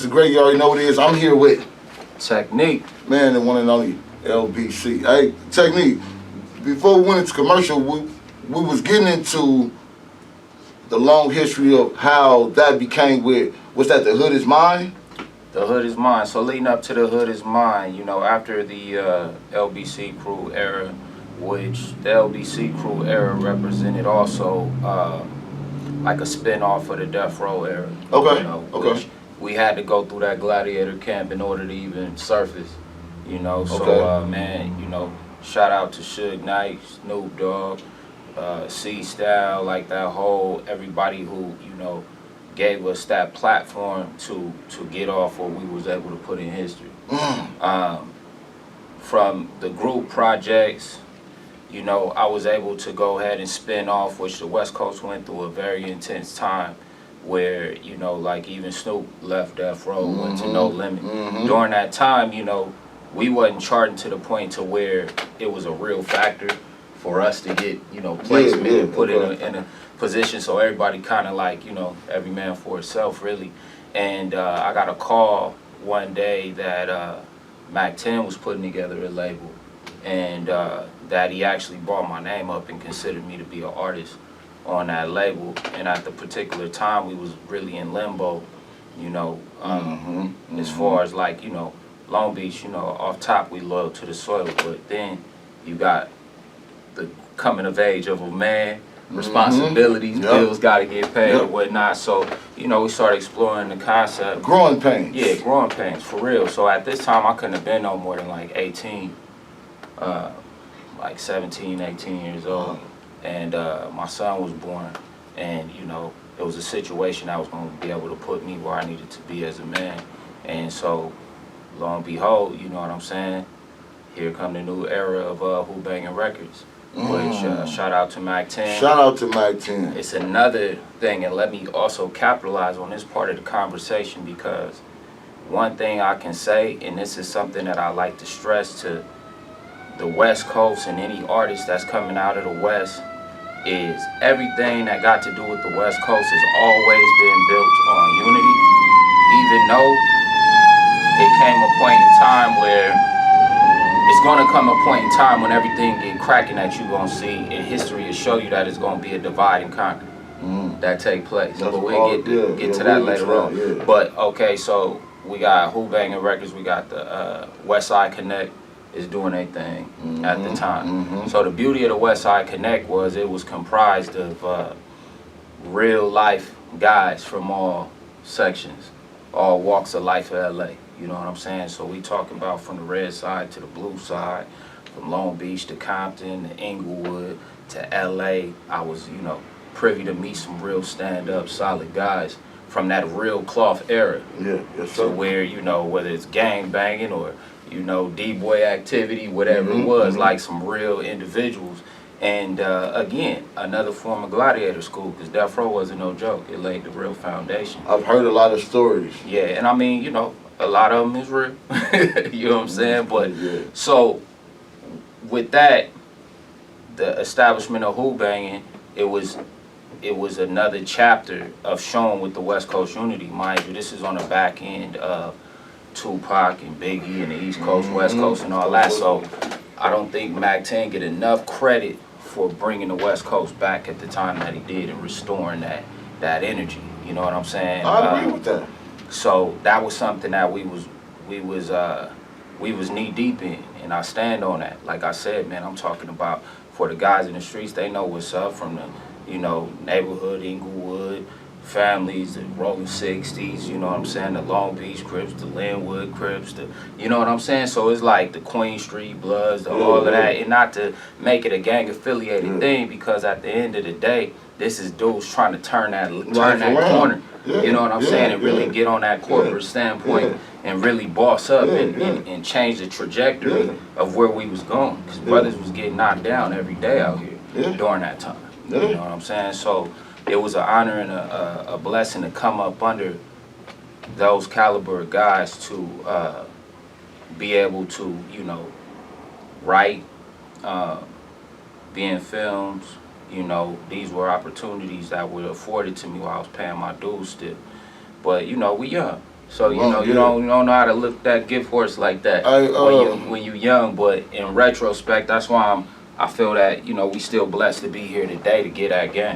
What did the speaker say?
It's great, you already know what it is. I'm here with Techniec. Man, the one and only LBC. Hey, Techniec, before we went into commercial, we was getting into the long history of how that became with, was that The Hood Is Mine? The Hood Is Mine. So leading up to The Hood Is Mine, you know, after the LBC crew era, which the LBC crew era represented also like a spin-off of the Death Row era. Okay, You know, okay. We had to go through that gladiator camp in order to even surface, you know. So, Okay. man, you know, shout out to Suge Knight, Snoop Dogg, C-Style, like that whole, everybody who, you know, gave us that platform to get off what we was able to put in history. From the group projects, you know, I was able to go ahead and spin off, which the West Coast went through a very intense time where, you know, like even Snoop left Death Row, went to No Limit. During that time, you know, we wasn't charting to the point to where it was a real factor for us to get, you know, placement and put in a position. So everybody kind of like, you know, every man for itself, really. And I got a call one day that MACK 10 was putting together a label, and that he actually brought my name up and considered me to be an artist on that label. And at the particular time, we was really in limbo, you know, as far as like, you know, Long Beach, you know, off top we loyal to the soil, but then you got the coming of age of a man, responsibilities, bills got to get paid or whatnot. So, you know, we started exploring the concept. Growing pains. Yeah, growing pains, for real. So at this time, I couldn't have been no more than like 18, like 17, 18 years old. And my son was born, and, you know, it was a situation that was going to be able to put me where I needed to be as a man. And so, lo and behold, you know what I'm saying, here come the new era of Who Bangin' Records. Which, shout out to MACK 10. Shout out to MACK 10. It's another thing, and let me also capitalize on this part of the conversation, because one thing I can say, and this is something that I like to stress to the West Coast and any artist that's coming out of the West, is everything that got to do with the West Coast has always been built on unity, even though it came a point in time where it's going to come a point in time when everything get cracking that you're going to see, and history will show you that it's going to be a divide and conquer that take place. That's but we'll get to that later on. Yeah. But, okay, so we got Who Bangin' Records, we got the West Side Connect is doing their thing at the time. So the beauty of the West Side Connect was it was comprised of real life guys from all sections, all walks of life of LA. You know what I'm saying? So we talking about from the red side to the blue side, from Long Beach to Compton to Inglewood to LA. I was, you know, privy to meet some real stand-up solid guys from that real cloth era. Yeah, yes, sir. To where, you know, whether it's gang banging or, you know, D-boy activity, whatever it was, like some real individuals. And again, another form of gladiator school, because Death Row wasn't no joke. It laid the real foundation. I've heard a lot of stories. Yeah, and I mean, you know, a lot of them is real. You know what I'm saying? But so with that, the establishment of Who Bangin', it was another chapter of showing with the West Coast unity. Mind you, this is on the back end of Tupac and Biggie and the East Coast, West Coast, and all that. So I don't think MACK 10 get enough credit for bringing the West Coast back at the time that he did and restoring that energy. You know what I'm saying? I agree with that. So that was something that we was knee deep in, and I stand on that. Like I said, man, I'm talking about for the guys in the streets. They know what's up, from the, you know, neighborhood, Inglewood, families, the Rolling 60s, you know what I'm saying, the Long Beach Crips, the Linwood Crips, you know what I'm saying? So it's like the Queen Street Bloods, all of that, and not to make it a gang affiliated thing, because at the end of the day, this is dudes trying to turn that corner, you know what I'm saying, and really get on that corporate standpoint and really boss up and change the trajectory of where we was going, because brothers was getting knocked down every day out here during that time, you know what I'm saying? So it was an honor and a blessing to come up under those caliber of guys to be able to, you know, write, be in films. You know, these were opportunities that were afforded to me while I was paying my dues still. But, you know, we young. So you Well, know, yeah. you don't know how to look that gift horse like that when you young. But in retrospect, that's why I feel that, you know, we still blessed to be here today to get that game.